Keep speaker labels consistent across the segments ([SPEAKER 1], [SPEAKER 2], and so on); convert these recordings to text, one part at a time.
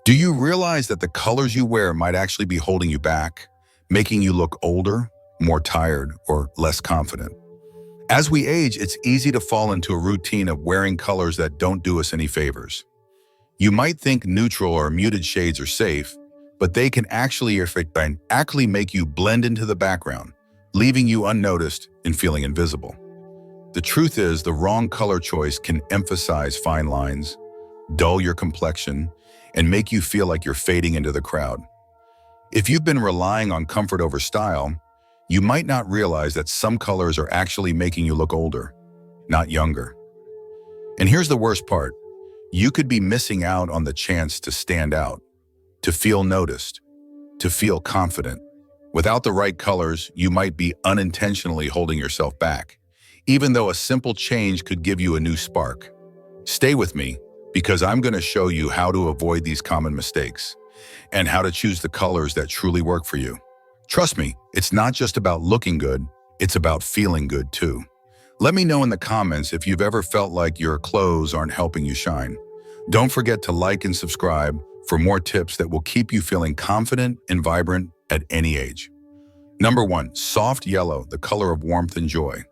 [SPEAKER 1] Do you realize that the colors you wear might actually be holding you back, making you look older, more tired, or less confident? As we age, it's easy to fall into a routine of wearing colors that don't do us any favors. You might think neutral or muted shades are safe, but they can actually make you blend into the background, leaving you unnoticed and feeling invisible. The truth is, the wrong color choice can emphasize fine lines, dull your complexion, and make you feel like you're fading into the crowd. If you've been relying on comfort over style, you might not realize that some colors are actually making you look older, not younger. And here's the worst part. You could be missing out on the chance to stand out, to feel noticed, to feel confident. Without the right colors, you might be unintentionally holding yourself back, even though a simple change could give you a new spark. Stay with me, because I'm going to show you how to avoid these common mistakes and how to choose the colors that truly work for you. Trust me, it's not just about looking good, it's about feeling good too. Let me know in the comments if you've ever felt like your clothes aren't helping you shine. Don't forget to like and subscribe for more tips that will keep you feeling confident and vibrant at any age. Number 1, soft yellow, the color of warmth and joy.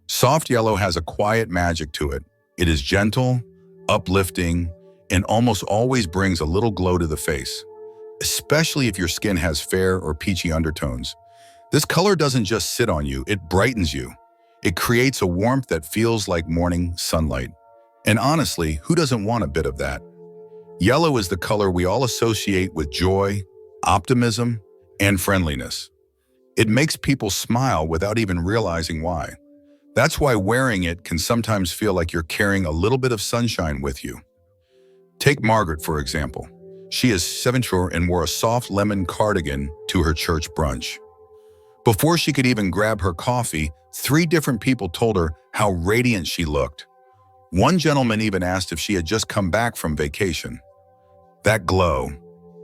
[SPEAKER 1] Soft yellow has a quiet magic to it. It is gentle, uplifting, and almost always brings a little glow to the face, especially if your skin has fair or peachy undertones. This color doesn't just sit on you, it brightens you. It creates a warmth that feels like morning sunlight. And honestly, who doesn't want a bit of that? Yellow is the color we all associate with joy, optimism, and friendliness. It makes people smile without even realizing why. That's why wearing it can sometimes feel like you're carrying a little bit of sunshine with you. Take Margaret, for example. She is 74 and wore a soft lemon cardigan to her church brunch. Before she could even grab her coffee, 3 different people told her how radiant she looked. One gentleman even asked if she had just come back from vacation. That glow,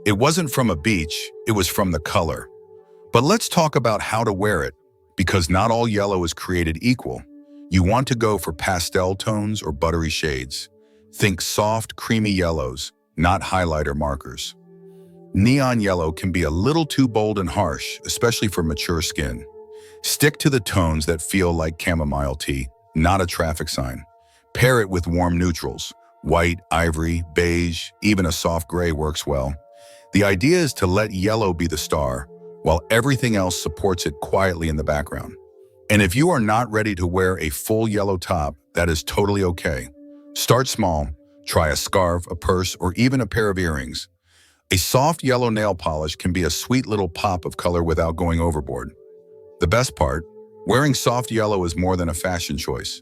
[SPEAKER 1] it wasn't from a beach, it was from the color. But let's talk about how to wear it, because not all yellow is created equal. You want to go for pastel tones or buttery shades. Think soft, creamy yellows, not highlighter markers. Neon yellow can be a little too bold and harsh, especially for mature skin. Stick to the tones that feel like chamomile tea, not a traffic sign. Pair it with warm neutrals. White, ivory, beige, even a soft gray works well. The idea is to let yellow be the star, while everything else supports it quietly in the background. And if you are not ready to wear a full yellow top, that is totally okay. Start small, try a scarf, a purse, or even a pair of earrings. A soft yellow nail polish can be a sweet little pop of color without going overboard. The best part, wearing soft yellow is more than a fashion choice.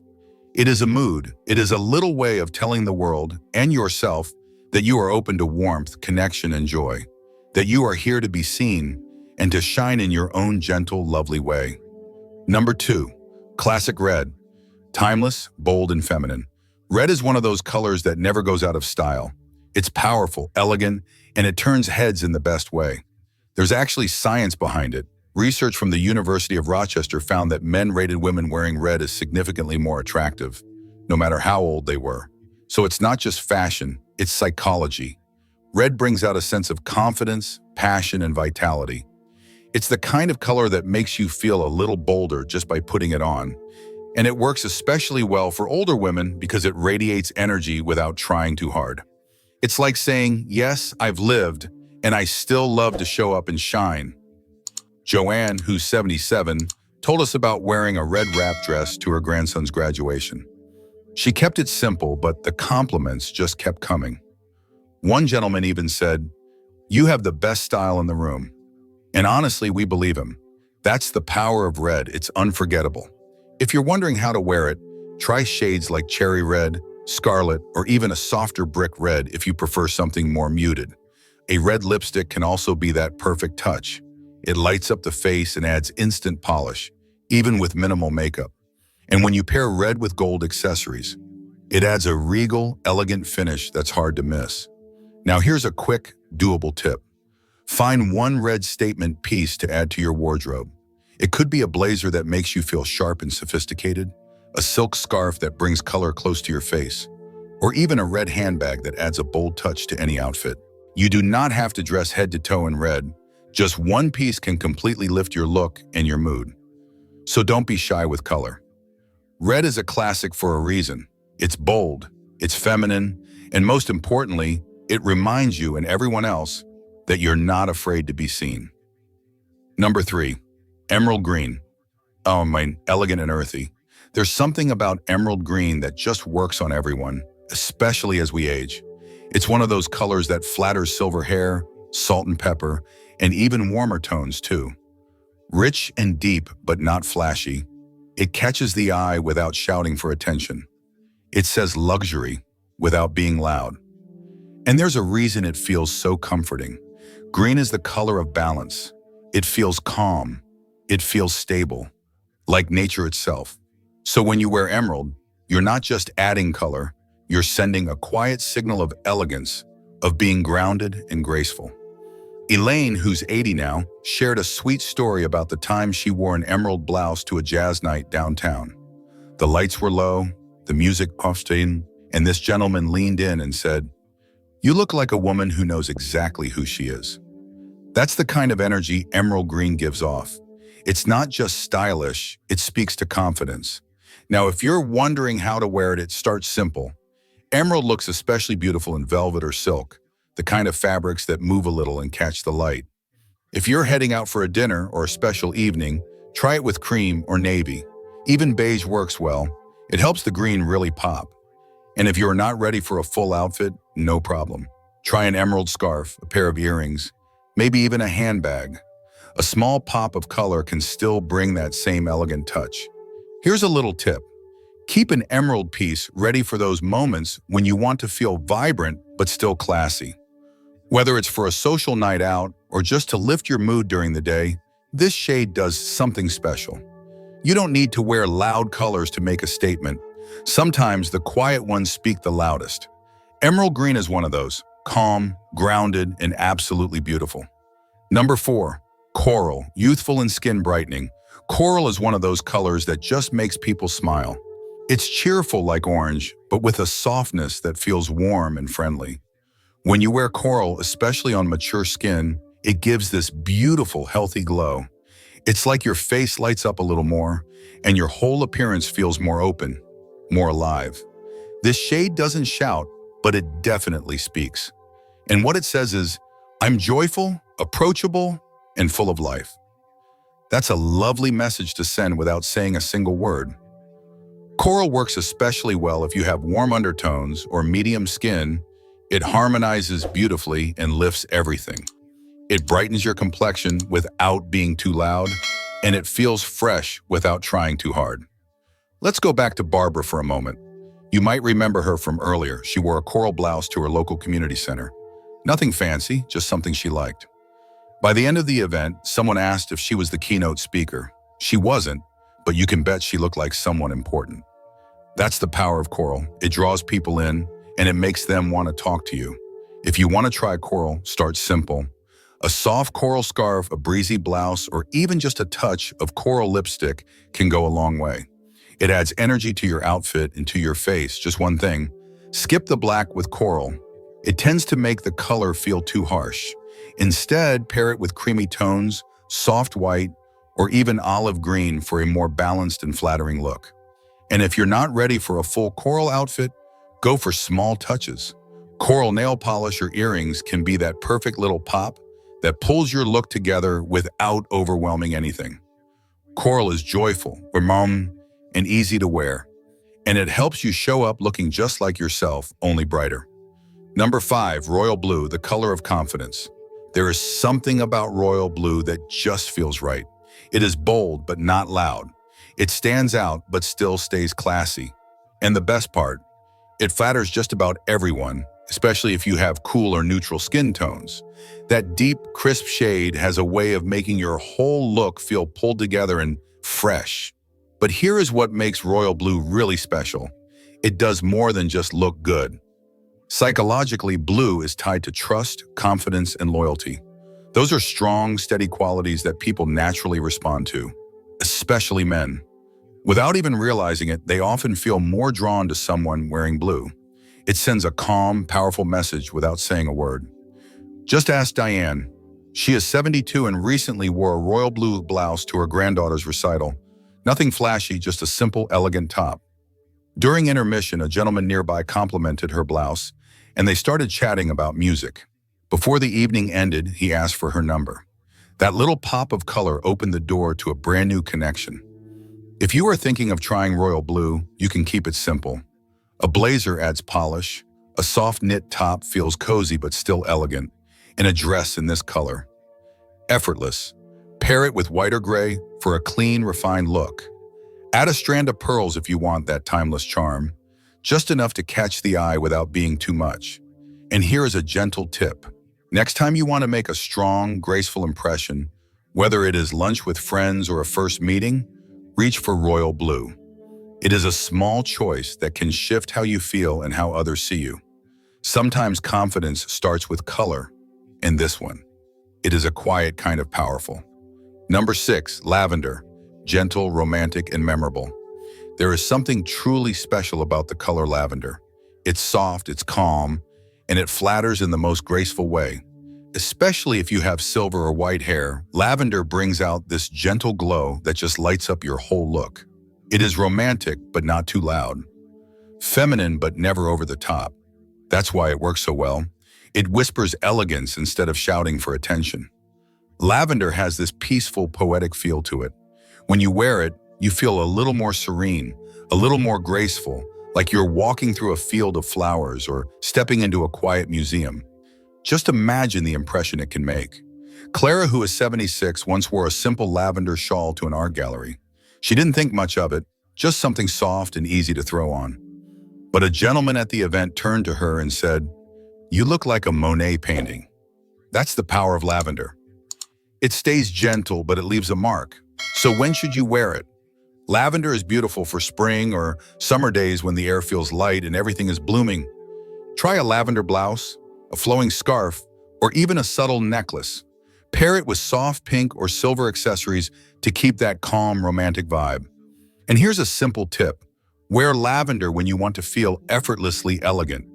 [SPEAKER 1] It is a mood. It is a little way of telling the world and yourself that you are open to warmth, connection, and joy, that you are here to be seen and to shine in your own gentle, lovely way. Number 2, classic red. Timeless, bold, and feminine. Red is one of those colors that never goes out of style. It's powerful, elegant, and it turns heads in the best way. There's actually science behind it. Research from the University of Rochester found that men rated women wearing red as significantly more attractive, no matter how old they were. So it's not just fashion, it's psychology. Red brings out a sense of confidence, passion, and vitality. It's the kind of color that makes you feel a little bolder just by putting it on. And it works especially well for older women because it radiates energy without trying too hard. It's like saying, yes, I've lived, and I still love to show up and shine. Joanne, who's 77, told us about wearing a red wrap dress to her grandson's graduation. She kept it simple, but the compliments just kept coming. One gentleman even said, "You have the best style in the room." And honestly, we believe him. That's the power of red. It's unforgettable. If you're wondering how to wear it, try shades like cherry red, scarlet, or even a softer brick red if you prefer something more muted. A red lipstick can also be that perfect touch. It lights up the face and adds instant polish, even with minimal makeup. And when you pair red with gold accessories, it adds a regal, elegant finish that's hard to miss. Now here's a quick, doable tip. Find one red statement piece to add to your wardrobe. It could be a blazer that makes you feel sharp and sophisticated, a silk scarf that brings color close to your face, or even a red handbag that adds a bold touch to any outfit. You do not have to dress head to toe in red. Just one piece can completely lift your look and your mood. So don't be shy with color. Red is a classic for a reason. It's bold, it's feminine, and most importantly, it reminds you and everyone else that you're not afraid to be seen. Number 3, emerald green. Oh, my elegant and earthy. There's something about emerald green that just works on everyone, especially as we age. It's one of those colors that flatters silver hair, salt and pepper, and even warmer tones too. Rich and deep, but not flashy. It catches the eye without shouting for attention. It says luxury without being loud. And there's a reason it feels so comforting. Green is the color of balance. It feels calm. It feels stable, like nature itself. So when you wear emerald, you're not just adding color, you're sending a quiet signal of elegance, of being grounded and graceful. Elaine, who's 80 now, shared a sweet story about the time she wore an emerald blouse to a jazz night downtown. The lights were low, the music puffed in, and this gentleman leaned in and said, "You look like a woman who knows exactly who she is." That's the kind of energy emerald green gives off. It's not just stylish, it speaks to confidence. Now, if you're wondering how to wear it, it starts simple. Emerald looks especially beautiful in velvet or silk, the kind of fabrics that move a little and catch the light. If you're heading out for a dinner or a special evening, try it with cream or navy. Even beige works well. It helps the green really pop. And if you're not ready for a full outfit, no problem. Try an emerald scarf, a pair of earrings, maybe even a handbag. A small pop of color can still bring that same elegant touch. Here's a little tip. Keep an emerald piece ready for those moments when you want to feel vibrant but still classy. Whether it's for a social night out or just to lift your mood during the day, this shade does something special. You don't need to wear loud colors to make a statement. Sometimes the quiet ones speak the loudest. Emerald green is one of those, calm, grounded, and absolutely beautiful. Number 4, coral, youthful and skin brightening. Coral is one of those colors that just makes people smile. It's cheerful like orange, but with a softness that feels warm and friendly. When you wear coral, especially on mature skin, it gives this beautiful, healthy glow. It's like your face lights up a little more, and your whole appearance feels more open, more alive. This shade doesn't shout, but it definitely speaks. And what it says is, I'm joyful, approachable, and full of life. That's a lovely message to send without saying a single word. Coral works especially well if you have warm undertones or medium skin. It harmonizes beautifully and lifts everything. It brightens your complexion without being too loud, and it feels fresh without trying too hard. Let's go back to Barbara for a moment. You might remember her from earlier. She wore a coral blouse to her local community center. Nothing fancy, just something she liked. By the end of the event, someone asked if she was the keynote speaker. She wasn't, but you can bet she looked like someone important. That's the power of coral. It draws people in, and it makes them want to talk to you. If you want to try coral, start simple. A soft coral scarf, a breezy blouse, or even just a touch of coral lipstick can go a long way. It adds energy to your outfit and to your face. Just one thing, skip the black with coral. It tends to make the color feel too harsh. Instead, pair it with creamy tones, soft white, or even olive green for a more balanced and flattering look. And if you're not ready for a full coral outfit, go for small touches. Coral nail polish or earrings can be that perfect little pop that pulls your look together without overwhelming anything. Coral is joyful, warm, and easy to wear, and it helps you show up looking just like yourself, only brighter. Number 5, royal blue, the color of confidence. There is something about royal blue that just feels right. It is bold but not loud. It stands out but still stays classy. And the best part, it flatters just about everyone, especially if you have cool or neutral skin tones. That deep, crisp shade has a way of making your whole look feel pulled together and fresh. But here is what makes royal blue really special. It does more than just look good. Psychologically, blue is tied to trust, confidence, and loyalty. Those are strong, steady qualities that people naturally respond to, especially men. Without even realizing it, they often feel more drawn to someone wearing blue. It sends a calm, powerful message without saying a word. Just ask Diane. She is 72 and recently wore a royal blue blouse to her granddaughter's recital. Nothing flashy, just a simple, elegant top. During intermission, a gentleman nearby complimented her blouse, and they started chatting about music. Before the evening ended, he asked for her number. That little pop of color opened the door to a brand new connection. If you are thinking of trying royal blue, you can keep it simple. A blazer adds polish, a soft knit top feels cozy but still elegant, and a dress in this color. Effortless. Pair it with white or gray for a clean, refined look. Add a strand of pearls if you want that timeless charm, just enough to catch the eye without being too much. And here is a gentle tip. Next time you want to make a strong, graceful impression, whether it is lunch with friends or a first meeting, reach for royal blue. It is a small choice that can shift how you feel and how others see you. Sometimes confidence starts with color, and this one. It is a quiet kind of powerful. Number 6, lavender. Gentle, romantic, and memorable. There is something truly special about the color lavender. It's soft, it's calm, and it flatters in the most graceful way. Especially if you have silver or white hair, lavender brings out this gentle glow that just lights up your whole look. It is romantic, but not too loud. Feminine, but never over the top. That's why it works so well. It whispers elegance instead of shouting for attention. Lavender has this peaceful, poetic feel to it. When you wear it, you feel a little more serene, a little more graceful, like you're walking through a field of flowers or stepping into a quiet museum. Just imagine the impression it can make. Clara, who is 76, once wore a simple lavender shawl to an art gallery. She didn't think much of it, just something soft and easy to throw on. But a gentleman at the event turned to her and said, "You look like a Monet painting." That's the power of lavender. It stays gentle, but it leaves a mark. So when should you wear it? Lavender is beautiful for spring or summer days when the air feels light and everything is blooming. Try a lavender blouse, a flowing scarf, or even a subtle necklace. Pair it with soft pink or silver accessories to keep that calm, romantic vibe. And here's a simple tip. Wear lavender when you want to feel effortlessly elegant.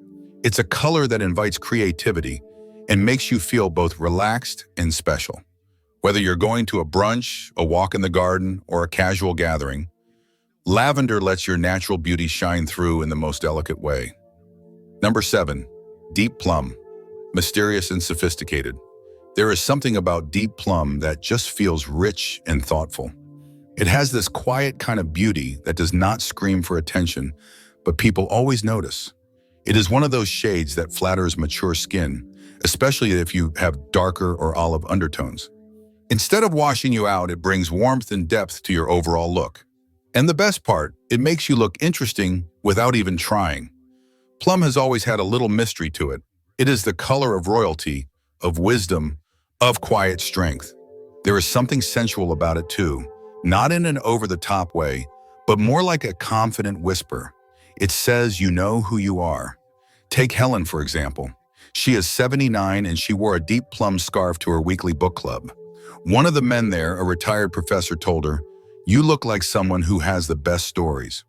[SPEAKER 1] It's a color that invites creativity and makes you feel both relaxed and special. Whether you're going to a brunch, a walk in the garden, or a casual gathering, lavender lets your natural beauty shine through in the most delicate way. Number 7, deep plum. Mysterious and sophisticated. There is something about deep plum that just feels rich and thoughtful. It has this quiet kind of beauty that does not scream for attention, but people always notice. It is one of those shades that flatters mature skin, especially if you have darker or olive undertones. Instead of washing you out, it brings warmth and depth to your overall look. And the best part, it makes you look interesting without even trying. Plum has always had a little mystery to it. It is the color of royalty, of wisdom, of quiet strength. There is something sensual about it too, not in an over-the-top way, but more like a confident whisper. It says you know who you are. Take Helen, for example. She is 79 and she wore a deep plum scarf to her weekly book club. One of the men there, a retired professor, told her, "You look like someone who has the best stories."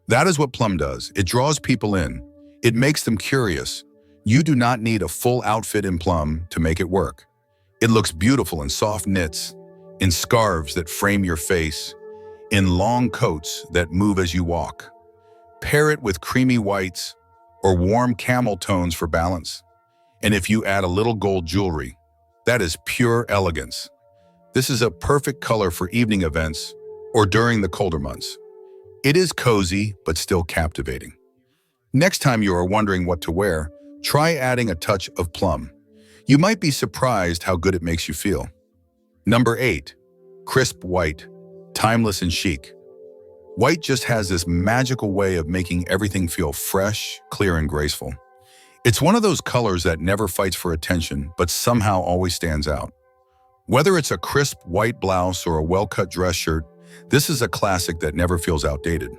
[SPEAKER 1] That is what plum does. It draws people in. It makes them curious. You do not need a full outfit in plum to make it work. It looks beautiful in soft knits, in scarves that frame your face, in long coats that move as you walk. Pair it with creamy whites or warm camel tones for balance. And if you add a little gold jewelry, that is pure elegance. This is a perfect color for evening events or during the colder months. It is cozy, but still captivating. Next time you are wondering what to wear, try adding a touch of plum. You might be surprised how good it makes you feel. Number 8, crisp white, timeless and chic. White just has this magical way of making everything feel fresh, clear, and graceful. It's one of those colors that never fights for attention, but somehow always stands out. Whether it's a crisp white blouse or a well-cut dress shirt, this is a classic that never feels outdated.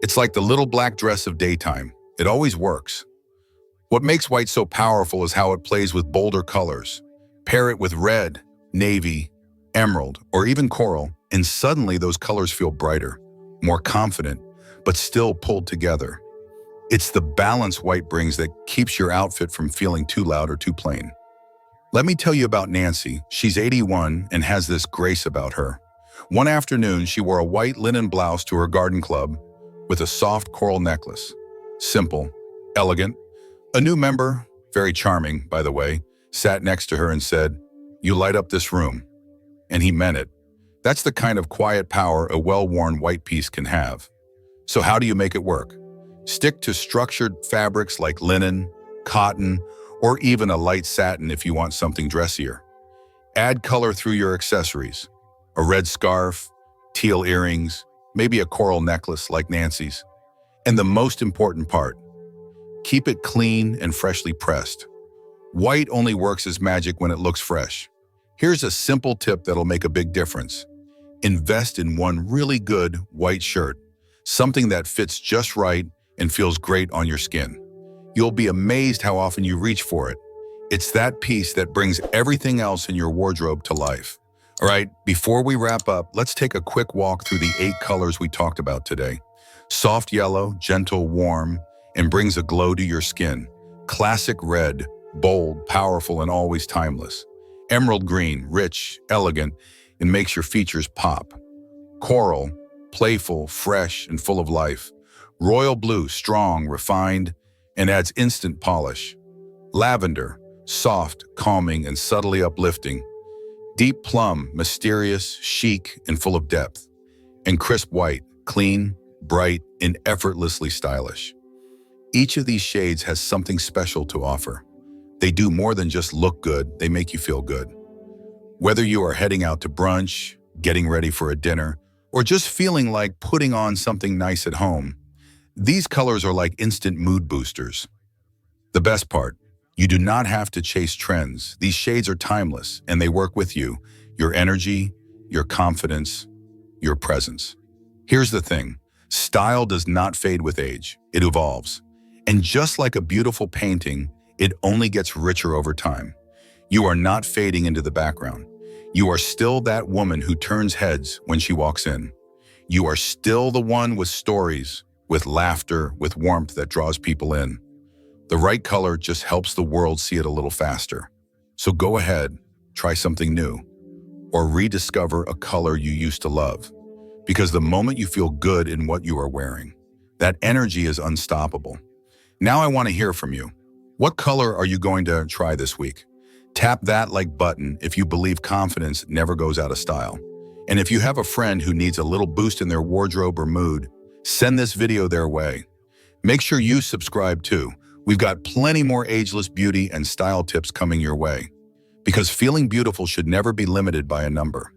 [SPEAKER 1] It's like the little black dress of daytime. It always works. What makes white so powerful is how it plays with bolder colors. Pair it with red, navy, emerald, or even coral, and suddenly those colors feel brighter, more confident, but still pulled together. It's the balance white brings that keeps your outfit from feeling too loud or too plain. Let me tell you about Nancy. She's 81 and has this grace about her. One afternoon, she wore a white linen blouse to her garden club with a soft coral necklace. Simple, elegant. A new member, very charming, by the way, sat next to her and said, "You light up this room." And he meant it. That's the kind of quiet power a well-worn white piece can have. So how do you make it work? Stick to structured fabrics like linen, cotton, or even a light satin if you want something dressier. Add color through your accessories. A red scarf, teal earrings, maybe a coral necklace like Nancy's. And the most important part, keep it clean and freshly pressed. White only works as magic when it looks fresh. Here's a simple tip that'll make a big difference. Invest in one really good white shirt, something that fits just right and feels great on your skin. You'll be amazed how often you reach for it. It's that piece that brings everything else in your wardrobe to life. All right, before we wrap up, let's take a quick walk through the 8 colors we talked about today. Soft yellow, gentle, warm, and brings a glow to your skin. Classic red, bold, powerful, and always timeless. Emerald green, rich, elegant, and makes your features pop. Coral, playful, fresh, and full of life. Royal blue, strong, refined, and adds instant polish. Lavender, soft, calming, and subtly uplifting. Deep plum, mysterious, chic, and full of depth. And crisp white, clean, bright, and effortlessly stylish. Each of these shades has something special to offer. They do more than just look good, they make you feel good. Whether you are heading out to brunch, getting ready for a dinner, or just feeling like putting on something nice at home, these colors are like instant mood boosters. The best part, you do not have to chase trends. These shades are timeless, and they work with you, your energy, your confidence, your presence. Here's the thing, style does not fade with age, it evolves. And just like a beautiful painting, it only gets richer over time. You are not fading into the background. You are still that woman who turns heads when she walks in. You are still the one with stories, with laughter, with warmth that draws people in. The right color just helps the world see it a little faster. So go ahead, try something new, or rediscover a color you used to love. Because the moment you feel good in what you are wearing, that energy is unstoppable. Now I want to hear from you. What color are you going to try this week? Tap that like button if you believe confidence never goes out of style. And if you have a friend who needs a little boost in their wardrobe or mood, send this video their way. Make sure you subscribe too. We've got plenty more ageless beauty and style tips coming your way. Because feeling beautiful should never be limited by a number.